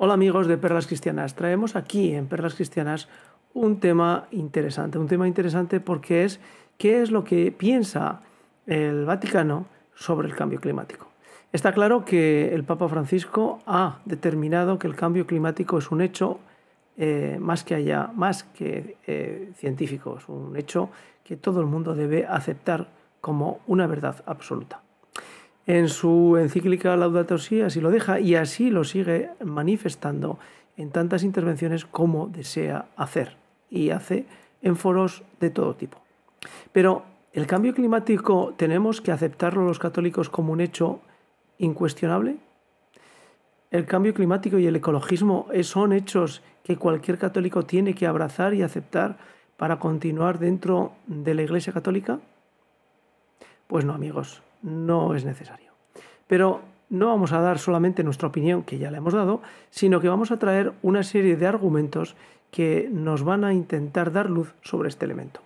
Hola amigos de Perlas Cristianas, traemos aquí en Perlas Cristianas un tema interesante porque es qué es lo que piensa el Vaticano sobre el cambio climático. Está claro que el Papa Francisco ha determinado que el cambio climático es un hecho más que científico, es un hecho que todo el mundo debe aceptar como una verdad absoluta. En su encíclica Laudato Si así lo deja y así lo sigue manifestando en tantas intervenciones como desea hacer y hace en foros de todo tipo. Pero el cambio climático tenemos que aceptarlo los católicos como un hecho incuestionable. El cambio climático y el ecologismo son hechos que cualquier católico tiene que abrazar y aceptar para continuar dentro de la Iglesia Católica. Pues no, amigos, no es necesario. Pero no vamos a dar solamente nuestra opinión, que ya la hemos dado, sino que vamos a traer una serie de argumentos que nos van a intentar dar luz sobre este elemento.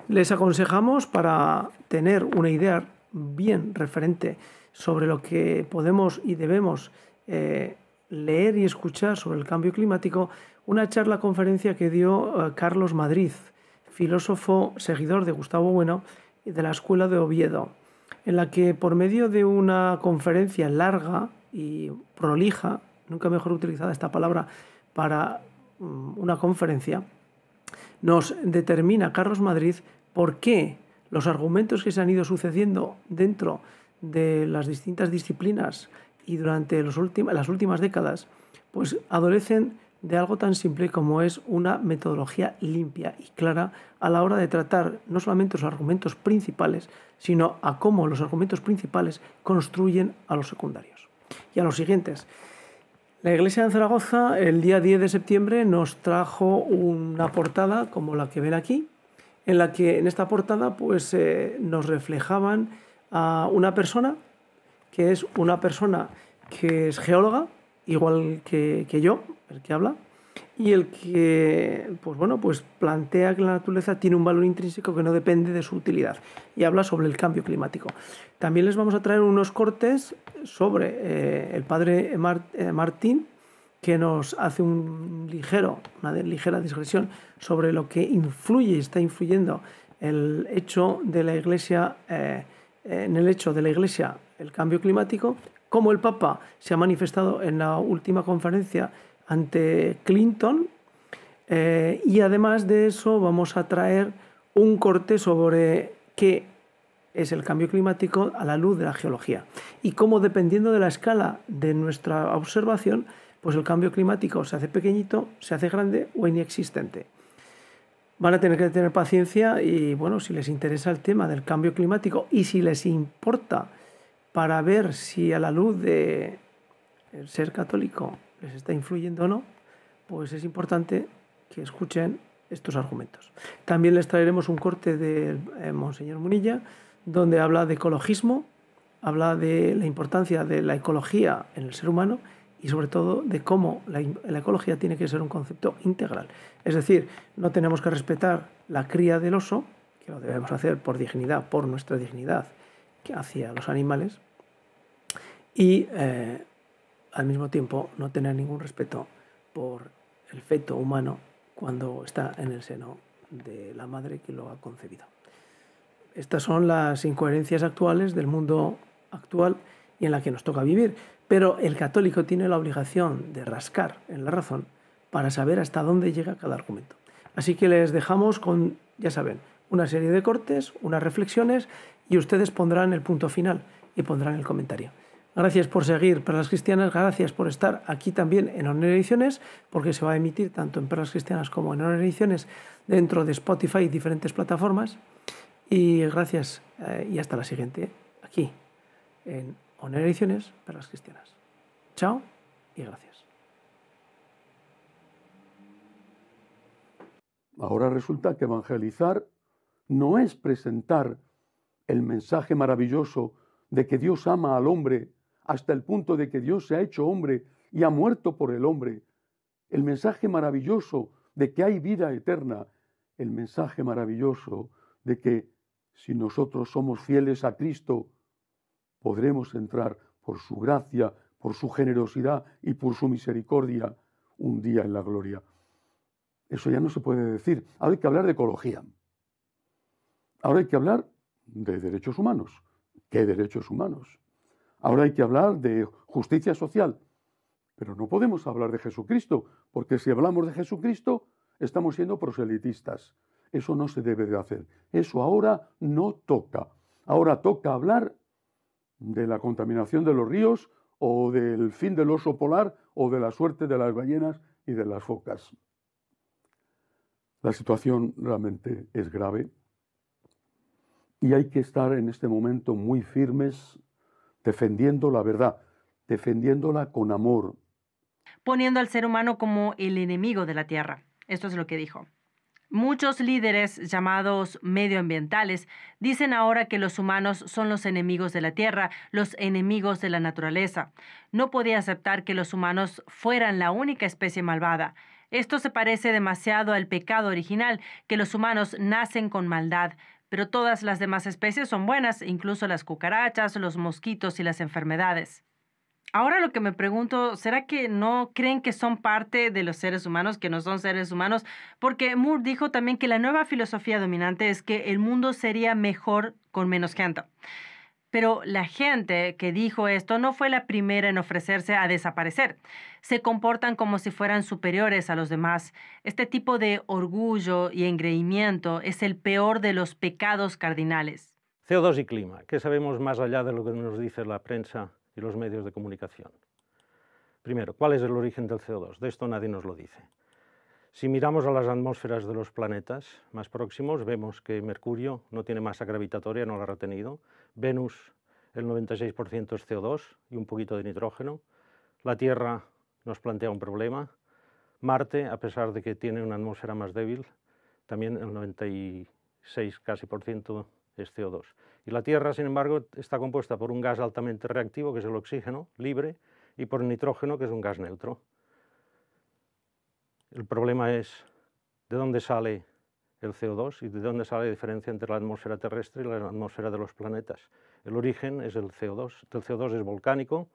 Les aconsejamos, para tener una idea bien referente sobre lo que podemos y debemos leer y escuchar sobre el cambio climático, una conferencia que dio Carlos Madrid, filósofo seguidor de Gustavo Bueno y de la Escuela de Oviedo, en la que por medio de una conferencia larga y prolija, nunca mejor utilizada esta palabra para una conferencia, nos determina Carlos Madrid por qué los argumentos que se han ido sucediendo dentro de las distintas disciplinas y durante las últimas décadas, pues adolecen de algo tan simple como es una metodología limpia y clara a la hora de tratar no solamente los argumentos principales, sino a cómo los argumentos principales construyen a los secundarios. Y a los siguientes. La Iglesia de Zaragoza, el día 10 de septiembre, nos trajo una portada como la que ven aquí, en la que en esta portada pues, nos reflejaban a una persona que es una persona que es geóloga, igual que yo, el que habla, y el que pues plantea que la naturaleza tiene un valor intrínseco que no depende de su utilidad, y habla sobre el cambio climático. También les vamos a traer unos cortes sobre el padre Martín, que nos hace una ligera digresión sobre lo que influye y está influyendo el hecho de la Iglesia, en el hecho de la Iglesia, el cambio climático, cómo el Papa se ha manifestado en la última conferencia ante Clinton, y además de eso vamos a traer un corte sobre qué es el cambio climático a la luz de la geología y cómo, dependiendo de la escala de nuestra observación, pues el cambio climático se hace pequeñito, se hace grande o inexistente. Van a tener que tener paciencia y, bueno, si les interesa el tema del cambio climático y si les importa, para ver si a la luz de el ser católico les está influyendo o no, pues es importante que escuchen estos argumentos. También les traeremos un corte de Monseñor Munilla, donde habla de ecologismo, habla de la importancia de la ecología en el ser humano y sobre todo de cómo la ecología tiene que ser un concepto integral. Es decir, no tenemos que respetar la cría del oso, que lo debemos hacer por dignidad, por nuestra dignidad hacia los animales, y al mismo tiempo no tener ningún respeto por el feto humano cuando está en el seno de la madre que lo ha concebido. Estas son las incoherencias actuales del mundo actual y en la que nos toca vivir. Pero el católico tiene la obligación de rascar en la razón para saber hasta dónde llega cada argumento. Así que les dejamos con, ya saben, una serie de cortes, unas reflexiones, y ustedes pondrán el punto final y pondrán el comentario. Gracias por seguir Perlas Cristianas, gracias por estar aquí también en Honor Ediciones, porque se va a emitir tanto en Perlas Cristianas como en Honor Ediciones dentro de Spotify y diferentes plataformas. Y gracias y hasta la siguiente, aquí en Honor Ediciones, Perlas Cristianas. Chao y gracias. Ahora resulta que evangelizar no es presentar el mensaje maravilloso de que Dios ama al hombre hasta el punto de que Dios se ha hecho hombre y ha muerto por el hombre. El mensaje maravilloso de que hay vida eterna. El mensaje maravilloso de que si nosotros somos fieles a Cristo, podremos entrar por su gracia, por su generosidad y por su misericordia un día en la gloria. Eso ya no se puede decir. Ahora hay que hablar de ecología. Ahora hay que hablar de derechos humanos. ¿Qué derechos humanos? Ahora hay que hablar de justicia social. Pero no podemos hablar de Jesucristo, porque si hablamos de Jesucristo, estamos siendo proselitistas. Eso no se debe de hacer. Eso ahora no toca. Ahora toca hablar de la contaminación de los ríos o del fin del oso polar o de la suerte de las ballenas y de las focas. La situación realmente es grave y hay que estar en este momento muy firmes defendiendo la verdad, defendiéndola con amor. Poniendo al ser humano como el enemigo de la Tierra. Esto es lo que dijo. Muchos líderes llamados medioambientales dicen ahora que los humanos son los enemigos de la Tierra, los enemigos de la naturaleza. No podía aceptar que los humanos fueran la única especie malvada. Esto se parece demasiado al pecado original, que los humanos nacen con maldad, pero todas las demás especies son buenas, incluso las cucarachas, los mosquitos y las enfermedades. Ahora lo que me pregunto, ¿será que no creen que son parte de los seres humanos, que no son seres humanos? Porque Moore dijo también que la nueva filosofía dominante es que el mundo sería mejor con menos gente. Pero la gente que dijo esto no fue la primera en ofrecerse a desaparecer. Se comportan como si fueran superiores a los demás. Este tipo de orgullo y engreimiento es el peor de los pecados cardinales. CO2 y clima. ¿Qué sabemos más allá de lo que nos dice la prensa y los medios de comunicación? Primero, ¿cuál es el origen del CO2? De esto nadie nos lo dice. Si miramos a las atmósferas de los planetas más próximos, vemos que Mercurio no tiene masa gravitatoria, no la ha retenido. Venus, el 96% es CO2 y un poquito de nitrógeno. La Tierra nos plantea un problema. Marte, a pesar de que tiene una atmósfera más débil, también el 96 casi por ciento es CO2. Y la Tierra, sin embargo, está compuesta por un gas altamente reactivo, que es el oxígeno, libre, y por el nitrógeno, que es un gas neutro. El problema es de dónde sale el CO2 y de dónde sale la diferencia entre la atmósfera terrestre y la atmósfera de los planetas. El origen es el CO2. El CO2 es volcánico,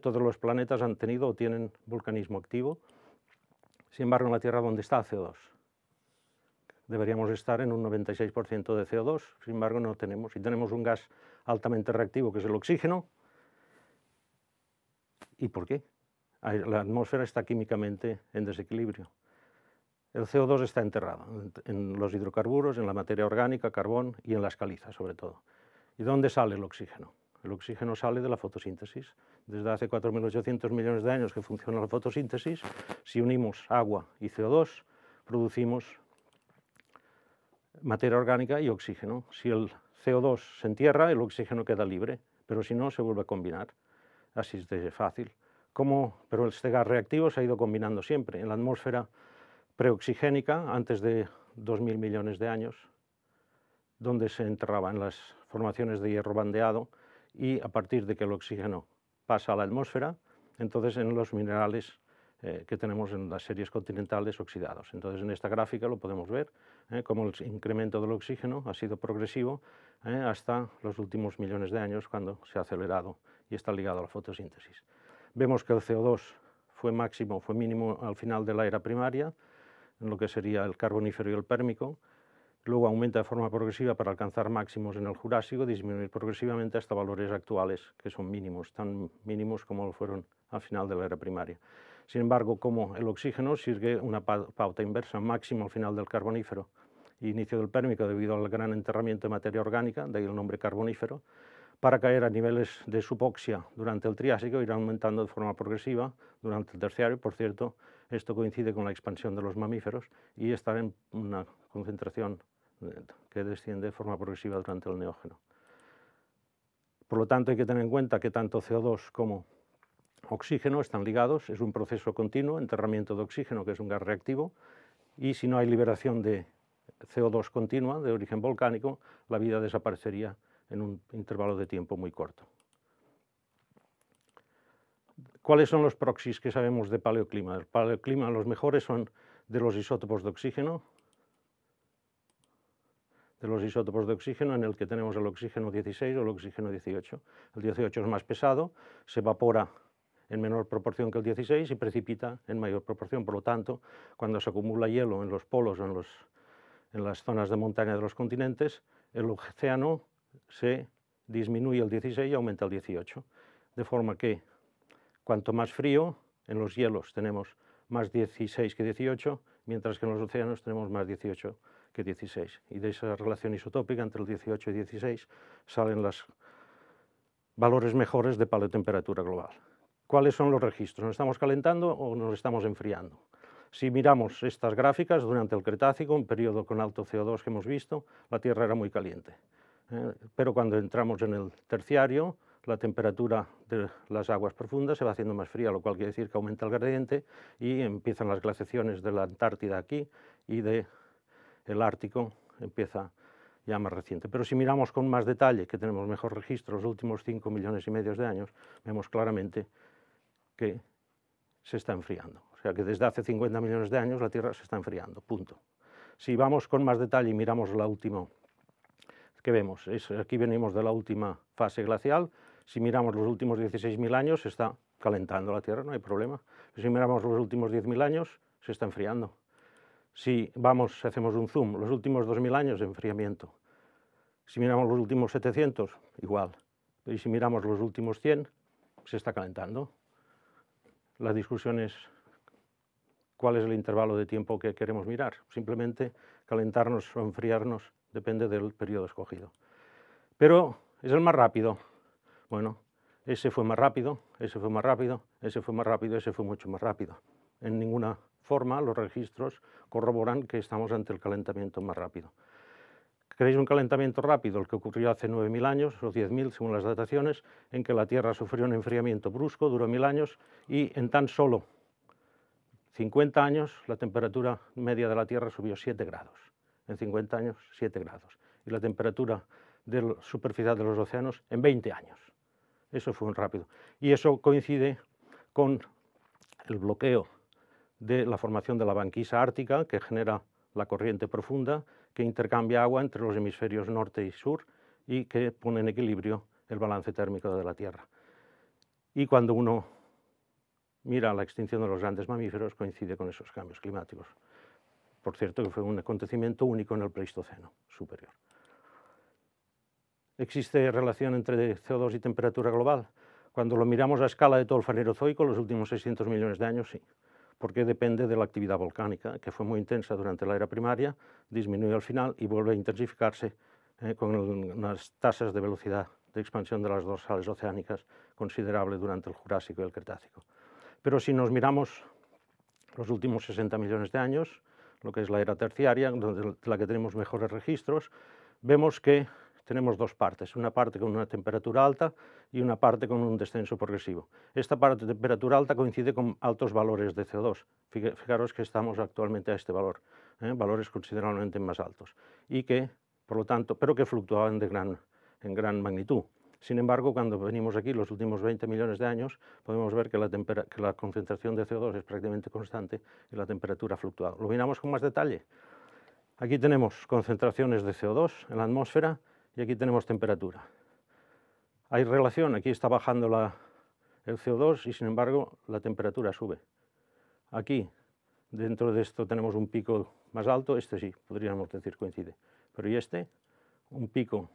todos los planetas han tenido o tienen volcanismo activo. Sin embargo, en la Tierra, ¿dónde está el CO2? Deberíamos estar en un 96% de CO2, sin embargo no tenemos. Y tenemos un gas altamente reactivo, que es el oxígeno. ¿Y por qué? La atmósfera está químicamente en desequilibrio. El CO2 está enterrado en los hidrocarburos, en la materia orgánica, carbón y en las calizas sobre todo. ¿Y dónde sale el oxígeno? El oxígeno sale de la fotosíntesis. Desde hace 4.800 millones de años que funciona la fotosíntesis, si unimos agua y CO2, producimos materia orgánica y oxígeno. Si el CO2 se entierra, el oxígeno queda libre, pero si no, se vuelve a combinar. Así es de fácil. Pero este gas reactivo se ha ido combinando siempre. En la atmósfera preoxigénica, antes de 2.000 millones de años, donde se enterraba en las formaciones de hierro bandeado, y a partir de que el oxígeno pasa a la atmósfera, entonces en los minerales que tenemos en las series continentales oxidados. Entonces en esta gráfica lo podemos ver, cómo el incremento del oxígeno ha sido progresivo hasta los últimos millones de años, cuando se ha acelerado y está ligado a la fotosíntesis. Vemos que el CO2 fue mínimo al final de la era primaria, en lo que sería el carbonífero y el pérmico. Luego aumenta de forma progresiva para alcanzar máximos en el Jurásico, disminuir progresivamente hasta valores actuales, que son mínimos, tan mínimos como lo fueron al final de la era primaria. Sin embargo, como el oxígeno sigue una pauta inversa, máximo al final del carbonífero e inicio del pérmico debido al gran enterramiento de materia orgánica, de ahí el nombre carbonífero, para caer a niveles de subóxia durante el Triásico, irá aumentando de forma progresiva durante el Terciario. Por cierto, esto coincide con la expansión de los mamíferos y estar en una concentración que desciende de forma progresiva durante el Neógeno. Por lo tanto, hay que tener en cuenta que tanto CO2 como oxígeno están ligados, es un proceso continuo, enterramiento de oxígeno, que es un gas reactivo, y si no hay liberación de CO2 continua, de origen volcánico, la vida desaparecería en un intervalo de tiempo muy corto. ¿Cuáles son los proxies que sabemos de paleoclima? El paleoclima, los mejores son de los isótopos de oxígeno, en el que tenemos el oxígeno 16 o el oxígeno 18. El 18 es más pesado, se evapora en menor proporción que el 16 y precipita en mayor proporción. Por lo tanto, cuando se acumula hielo en los polos o en las zonas de montaña de los continentes, el océano se disminuye el 16 y aumenta el 18. De forma que cuanto más frío, en los hielos tenemos más 16 que 18, mientras que en los océanos tenemos más 18 que 16. Y de esa relación isotópica entre el 18 y 16 salen los valores mejores de paleotemperatura global. ¿Cuáles son los registros? ¿Nos estamos calentando o nos estamos enfriando? Si miramos estas gráficas, durante el Cretácico, un periodo con alto CO2 que hemos visto, la Tierra era muy caliente. Pero cuando entramos en el Terciario, la temperatura de las aguas profundas se va haciendo más fría, lo cual quiere decir que aumenta el gradiente y empiezan las glaciaciones de la Antártida aquí y del Ártico empieza ya más reciente. Pero si miramos con más detalle, que tenemos mejor registro los últimos 5,5 millones de años, vemos claramente que se está enfriando. O sea que desde hace 50 millones de años la Tierra se está enfriando, punto. Si vamos con más detalle y miramos la última, ¿qué vemos? Aquí venimos de la última fase glacial. Si miramos los últimos 16.000 años, se está calentando la Tierra, no hay problema. Si miramos los últimos 10.000 años, se está enfriando. Si hacemos un zoom, los últimos 2.000 años, enfriamiento. Si miramos los últimos 700, igual. Y si miramos los últimos 100, se está calentando. La discusión es cuál es el intervalo de tiempo que queremos mirar. Simplemente calentarnos o enfriarnos depende del periodo escogido. Pero es el más rápido. Bueno, ese fue más rápido, ese fue más rápido, ese fue más rápido, ese fue mucho más rápido. En ninguna forma los registros corroboran que estamos ante el calentamiento más rápido. ¿Queréis un calentamiento rápido? El que ocurrió hace 9.000 años o 10.000 según las dataciones, en que la Tierra sufrió un enfriamiento brusco, duró 1.000 años y en tan solo 50 años la temperatura media de la Tierra subió 7 grados. En 50 años, 7 grados. Y la temperatura superficial de los océanos en 20 años. Eso fue un rápido. Y eso coincide con el bloqueo de la formación de la banquisa ártica, que genera la corriente profunda, que intercambia agua entre los hemisferios norte y sur y que pone en equilibrio el balance térmico de la Tierra. Y cuando uno mira la extinción de los grandes mamíferos, coincide con esos cambios climáticos. Por cierto, que fue un acontecimiento único en el Pleistoceno superior. ¿Existe relación entre CO2 y temperatura global? Cuando lo miramos a escala de todo el Fanerozoico, los últimos 600 millones de años, sí, porque depende de la actividad volcánica, que fue muy intensa durante la era primaria, disminuye al final y vuelve a intensificarse con unas tasas de velocidad de expansión de las dorsales oceánicas considerable durante el Jurásico y el Cretácico. Pero si nos miramos los últimos 60 millones de años, lo que es la era terciaria, de la que tenemos mejores registros, vemos que tenemos dos partes, una parte con una temperatura alta y una parte con un descenso progresivo. Esta parte de temperatura alta coincide con altos valores de CO2. Fijaros que estamos actualmente a este valor, valores considerablemente más altos, y que, por lo tanto, pero que fluctuaban en gran magnitud. Sin embargo, cuando venimos aquí los últimos 20 millones de años, podemos ver que la concentración de CO2 es prácticamente constante y la temperatura ha fluctuado. Lo miramos con más detalle. Aquí tenemos concentraciones de CO2 en la atmósfera y aquí tenemos temperatura. Hay relación, aquí está bajando el CO2 y sin embargo la temperatura sube. Aquí, dentro de esto tenemos un pico más alto, este sí, podríamos decir coincide. Pero ¿y este? Un pico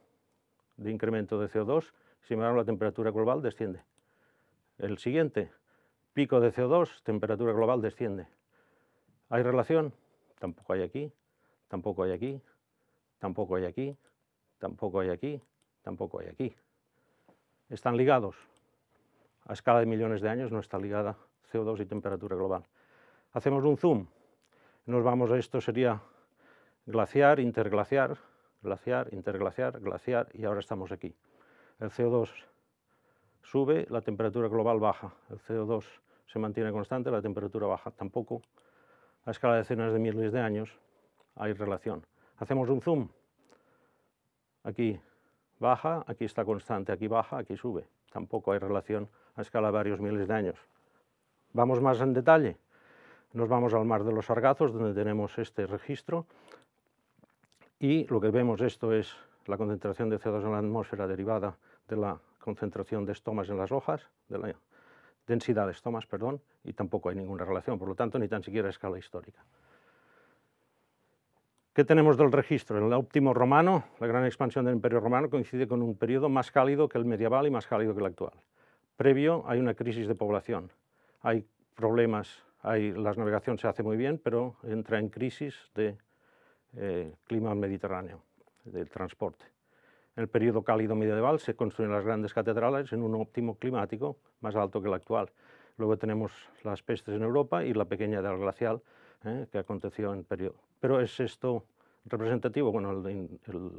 de incremento de CO2, sin embargo la temperatura global desciende. El siguiente, pico de CO2, temperatura global desciende. ¿Hay relación? Tampoco hay aquí, tampoco hay aquí, tampoco hay aquí, tampoco hay aquí, tampoco hay aquí. ¿Están ligados? A escala de millones de años no está ligada CO2 y temperatura global. Hacemos un zoom, nos vamos a esto, sería glaciar, interglaciar, glaciar, interglaciar, glaciar, y ahora estamos aquí. El CO2 sube, la temperatura global baja. El CO2 se mantiene constante, la temperatura baja. Tampoco a escala de decenas de miles de años hay relación. Hacemos un zoom. Aquí baja, aquí está constante, aquí baja, aquí sube. Tampoco hay relación a escala de varios miles de años. Vamos más en detalle. Nos vamos al mar de los Sargazos, donde tenemos este registro. Y lo que vemos, esto es la concentración de CO2 en la atmósfera derivada de la concentración de estomas en las hojas densidades, tomas, perdón, y tampoco hay ninguna relación, por lo tanto, ni tan siquiera a escala histórica. ¿Qué tenemos del registro? El óptimo romano, la gran expansión del Imperio Romano, coincide con un periodo más cálido que el medieval y más cálido que el actual. Previo hay una crisis de población, hay problemas, la navegación se hace muy bien, pero entra en crisis de clima mediterráneo, del transporte. En el periodo cálido medieval se construyen las grandes catedrales en un óptimo climático más alto que el actual. Luego tenemos las pestes en Europa y la pequeña edad glacial que aconteció en periodo. Pero ¿es esto representativo? Bueno,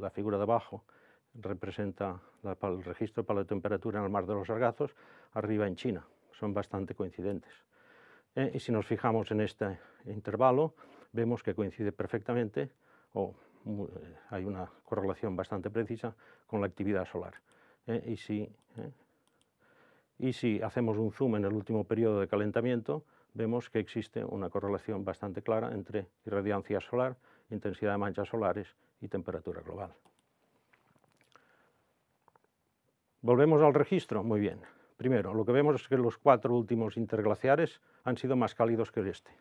la figura de abajo representa el registro de paleotemperatura en el Mar de los Sargazos, arriba en China. Son bastante coincidentes. Y si nos fijamos en este intervalo, vemos que coincide perfectamente, hay una correlación bastante precisa con la actividad solar. Y si hacemos un zoom en el último periodo de calentamiento, vemos que existe una correlación bastante clara entre irradiancia solar, intensidad de manchas solares y temperatura global. Volvemos al registro. Muy bien. Primero, lo que vemos es que los 4 últimos interglaciares han sido más cálidos que este.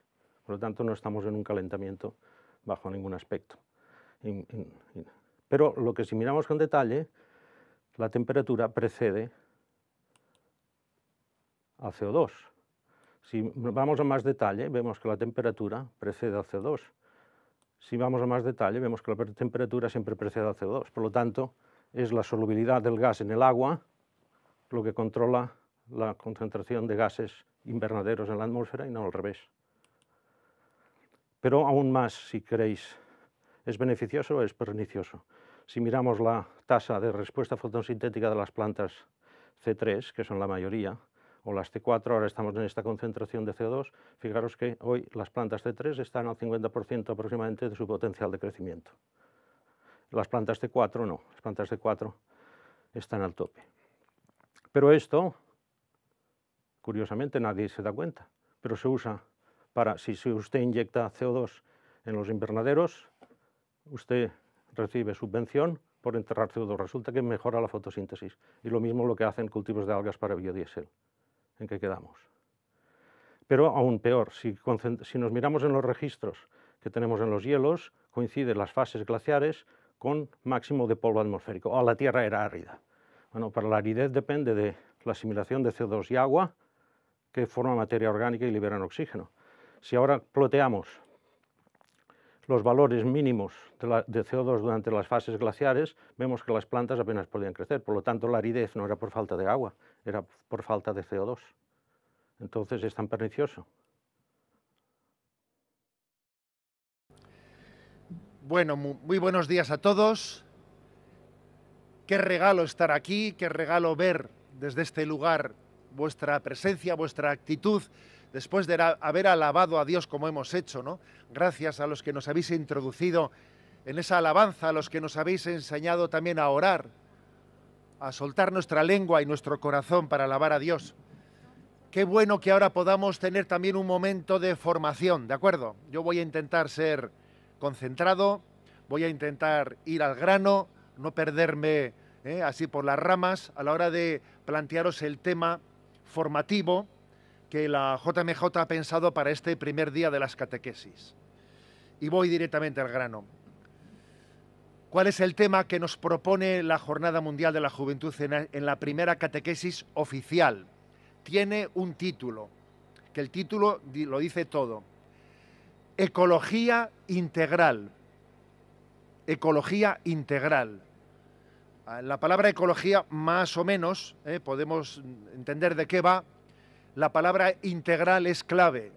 Por lo tanto, no estamos en un calentamiento bajo ningún aspecto. Pero lo que si miramos con detalle, la temperatura precede al CO2. Si vamos a más detalle, vemos que la temperatura precede al CO2. Si vamos a más detalle, vemos que la temperatura siempre precede al CO2. Por lo tanto, es la solubilidad del gas en el agua lo que controla la concentración de gases invernaderos en la atmósfera y no al revés. Pero aún más, si queréis, ¿es beneficioso o es pernicioso? Si miramos la tasa de respuesta fotosintética de las plantas C3, que son la mayoría, o las T4, ahora estamos en esta concentración de CO2, fijaros que hoy las plantas C3 están al 50% aproximadamente de su potencial de crecimiento. Las plantas T4 no, las plantas T4 están al tope. Pero esto, curiosamente, nadie se da cuenta, pero se usa para, si usted inyecta CO2 en los invernaderos, usted recibe subvención por enterrar CO2, resulta que mejora la fotosíntesis. Y lo mismo lo que hacen cultivos de algas para biodiesel. ¿En qué quedamos? Pero aún peor, si nos miramos en los registros que tenemos en los hielos, coinciden las fases glaciares con máximo de polvo atmosférico, o la Tierra era árida. Bueno, para la aridez depende de la asimilación de CO2 y agua, que forman materia orgánica y liberan oxígeno. Si ahora ploteamos los valores mínimos de CO2 durante las fases glaciares, vemos que las plantas apenas podían crecer. Por lo tanto, la aridez no era por falta de agua, era por falta de CO2. Entonces es tan pernicioso. Bueno, muy buenos días a todos. Qué regalo estar aquí, qué regalo ver desde este lugar vuestra presencia, vuestra actitud, después de haber alabado a Dios como hemos hecho, ¿no? Gracias a los que nos habéis introducido en esa alabanza, a los que nos habéis enseñado también a orar, a soltar nuestra lengua y nuestro corazón para alabar a Dios. Qué bueno que ahora podamos tener también un momento de formación, ¿de acuerdo? Yo voy a intentar ser concentrado, voy a intentar ir al grano, no perderme así por las ramas a la hora de plantearos el tema formativo que la JMJ ha pensado para este primer día de las catequesis. Y voy directamente al grano. ¿Cuál es el tema que nos propone la Jornada Mundial de la Juventud en la primera catequesis oficial? Tiene un título, que el título lo dice todo. Ecología integral. Ecología integral. La palabra ecología, más o menos, podemos entender de qué va. La palabra integral es clave,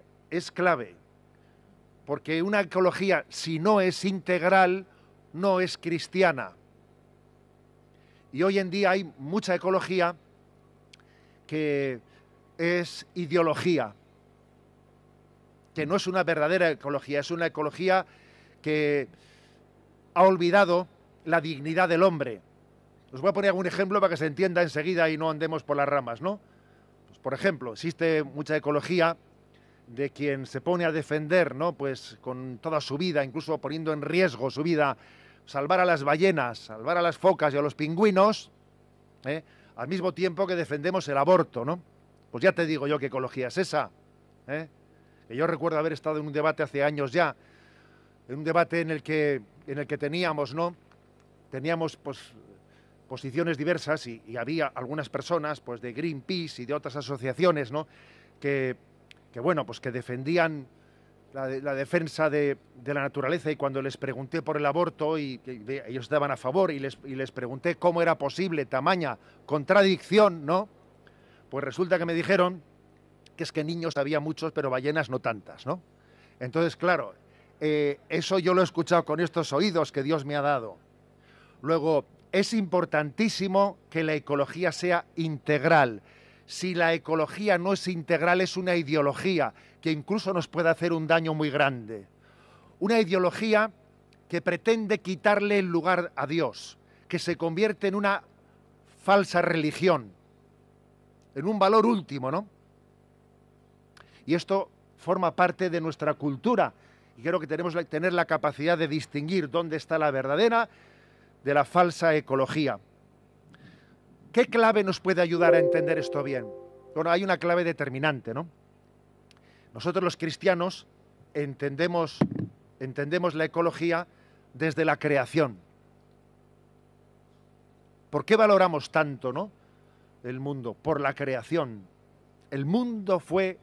porque una ecología, si no es integral, no es cristiana. Y hoy en día hay mucha ecología que es ideología, que no es una verdadera ecología, es una ecología que ha olvidado la dignidad del hombre. Os voy a poner algún ejemplo para que se entienda enseguida y no andemos por las ramas, ¿no? Pues, por ejemplo, existe mucha ecología de quien se pone a defender, ¿no? Pues con toda su vida, incluso poniendo en riesgo su vida, salvar a las ballenas, salvar a las focas y a los pingüinos, al mismo tiempo que defendemos el aborto, ¿no? Pues ya te digo yo qué ecología es esa. Que yo recuerdo haber estado en un debate hace años ya, en un debate en el que teníamos, ¿no? Teníamos pues posiciones diversas y había algunas personas pues de Greenpeace y de otras asociaciones, ¿no? que bueno, pues que defendían la defensa de la naturaleza, y cuando les pregunté por el aborto, y ellos estaban a favor, y les pregunté cómo era posible tamaña contradicción, ¿no? Pues resulta que me dijeron que es que niños había muchos, pero ballenas no tantas, ¿no? Entonces, claro, eso yo lo he escuchado con estos oídos que Dios me ha dado. Luego, es importantísimo que la ecología sea integral. Si la ecología no es integral, es una ideología que incluso nos puede hacer un daño muy grande. Una ideología que pretende quitarle el lugar a Dios, que se convierte en una falsa religión, en un valor último, ¿no? Y esto forma parte de nuestra cultura, y creo que tenemos que tener la capacidad de distinguir dónde está la verdadera de la falsa ecología. ¿Qué clave nos puede ayudar a entender esto bien? Bueno, hay una clave determinante, ¿no? Nosotros los cristianos entendemos la ecología desde la creación. ¿Por qué valoramos tanto, ¿no?, el mundo? Por la creación. El mundo fue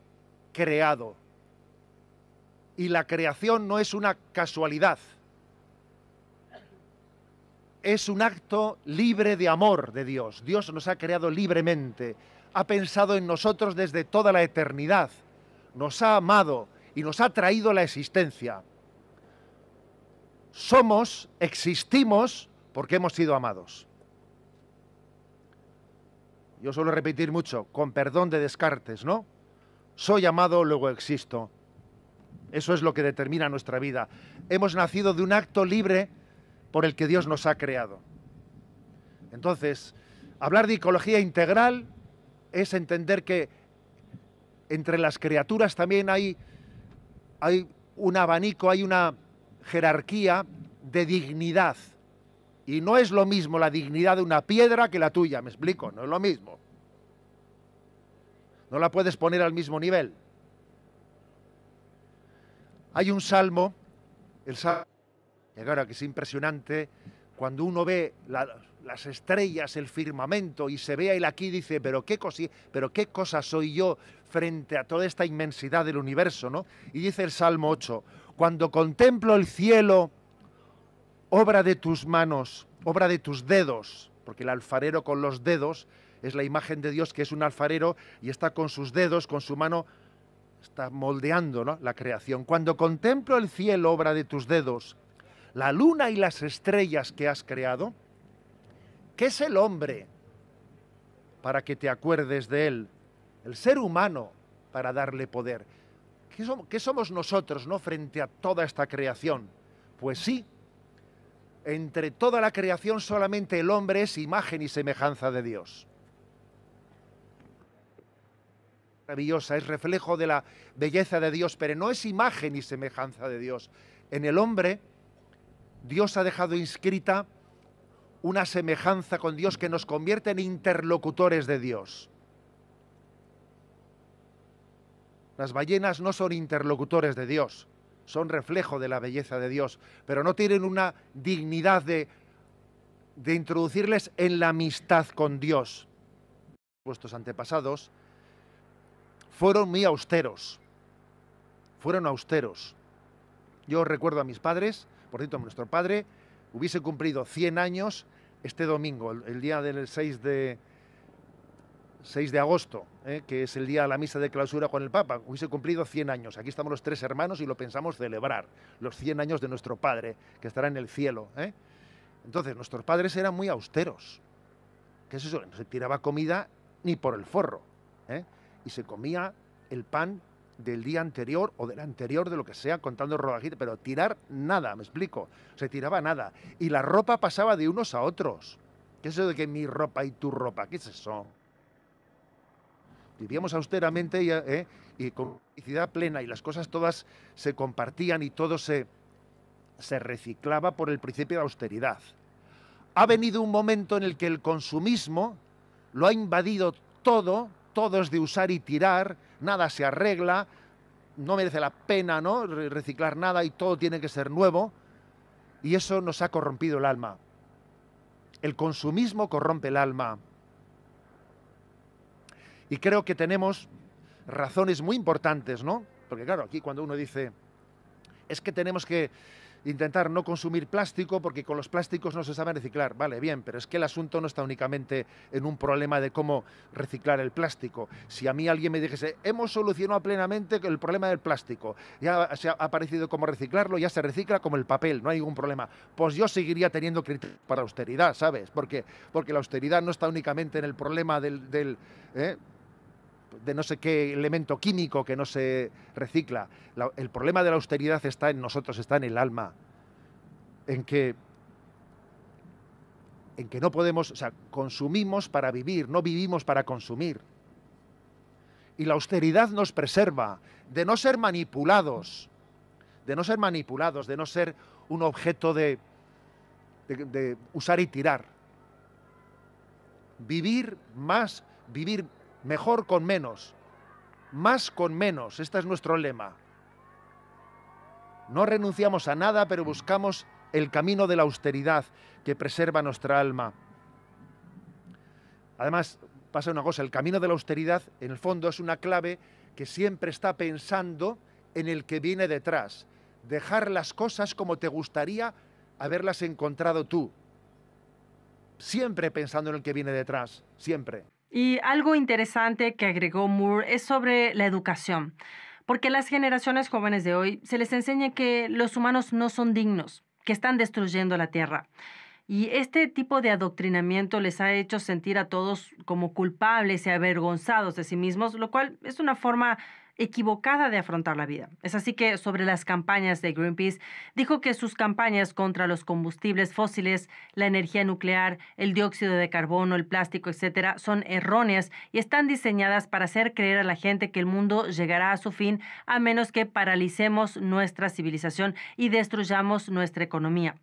creado. Y la creación no es una casualidad. Es un acto libre de amor de Dios. Dios nos ha creado libremente. Ha pensado en nosotros desde toda la eternidad. Nos ha amado y nos ha traído a la existencia. Existimos porque hemos sido amados. Yo suelo repetir mucho, con perdón de Descartes, ¿no? Soy amado, luego existo. Eso es lo que determina nuestra vida. Hemos nacido de un acto libre por el que Dios nos ha creado. Entonces, hablar de ecología integral es entender que entre las criaturas también hay un abanico, hay una jerarquía de dignidad. Y no es lo mismo la dignidad de una piedra que la tuya, ¿me explico? No es lo mismo. No la puedes poner al mismo nivel. Hay un salmo, el salmo, que es impresionante, cuando uno ve las estrellas, el firmamento, y se ve a él aquí, dice, pero qué cosa soy yo frente a toda esta inmensidad del universo, ¿no? Y dice el Salmo 8, cuando contemplo el cielo, obra de tus manos, obra de tus dedos, porque el alfarero con los dedos es la imagen de Dios, que es un alfarero y está con sus dedos, con su mano, está moldeando, ¿no?, la creación. Cuando contemplo el cielo, obra de tus dedos, la luna y las estrellas que has creado, ¿qué es el hombre para que te acuerdes de él? El ser humano para darle poder. ¿Qué somos nosotros, ¿no?, frente a toda esta creación? Pues sí, entre toda la creación solamente el hombre es imagen y semejanza de Dios. Maravillosa, es reflejo de la belleza de Dios, pero no es imagen y semejanza de Dios. En el hombre, Dios ha dejado inscrita una semejanza con Dios que nos convierte en interlocutores de Dios. Las ballenas no son interlocutores de Dios, son reflejo de la belleza de Dios, pero no tienen una dignidad de introducirles en la amistad con Dios. Vuestros antepasados fueron muy austeros, fueron austeros. Yo recuerdo a mis padres, por cierto, nuestro padre hubiese cumplido 100 años este domingo, el día del 6 de agosto, que es el día de la misa de clausura con el Papa, hubiese cumplido 100 años. Aquí estamos los tres hermanos y lo pensamos celebrar, los 100 años de nuestro padre, que estará en el cielo. Entonces, nuestros padres eran muy austeros. ¿Qué es eso? No se tiraba comida ni por el forro, y se comía el pan del día anterior o del anterior, de lo que sea, contando rodajitas, pero tirar nada, me explico, se tiraba nada. Y la ropa pasaba de unos a otros. ¿Qué es eso de que mi ropa y tu ropa? ¿Qué es eso? Vivíamos austeramente y con felicidad plena, y las cosas todas se compartían y todo se reciclaba por el principio de austeridad. Ha venido un momento en el que el consumismo lo ha invadido todo todo es de usar y tirar, nada se arregla, no merece la pena, ¿no?, reciclar nada y todo tiene que ser nuevo, y eso nos ha corrompido el alma. El consumismo corrompe el alma. Y creo que tenemos razones muy importantes, ¿no? Porque claro, aquí cuando uno dice, es que tenemos que intentar no consumir plástico porque con los plásticos no se sabe reciclar. Vale, bien, pero es que el asunto no está únicamente en un problema de cómo reciclar el plástico. Si a mí alguien me dijese, hemos solucionado plenamente el problema del plástico, ya se ha aparecido cómo reciclarlo, ya se recicla como el papel, no hay ningún problema, pues yo seguiría teniendo criterio para austeridad, ¿sabes? Porque la austeridad no está únicamente en el problema de no sé qué elemento químico que no se recicla. El problema de la austeridad está en nosotros, está en el alma, en que no podemos, o sea, consumimos para vivir, no vivimos para consumir. Y la austeridad nos preserva de no ser manipulados, de no ser un objeto de usar y tirar. Vivir más, vivir mejor con menos, más con menos, este es nuestro lema. No renunciamos a nada, pero buscamos el camino de la austeridad que preserva nuestra alma. Además, pasa una cosa, el camino de la austeridad, en el fondo, es una clave que siempre está pensando en el que viene detrás. Dejar las cosas como te gustaría haberlas encontrado tú. Siempre pensando en el que viene detrás, siempre. Y algo interesante que agregó Moore es sobre la educación, porque a las generaciones jóvenes de hoy se les enseña que los humanos no son dignos, que están destruyendo la tierra. Y este tipo de adoctrinamiento les ha hecho sentir a todos como culpables y avergonzados de sí mismos, lo cual es una forma equivocada de afrontar la vida. Es así que sobre las campañas de Greenpeace, dijo que sus campañas contra los combustibles fósiles, la energía nuclear, el dióxido de carbono, el plástico, etcétera, son erróneas y están diseñadas para hacer creer a la gente que el mundo llegará a su fin a menos que paralicemos nuestra civilización y destruyamos nuestra economía.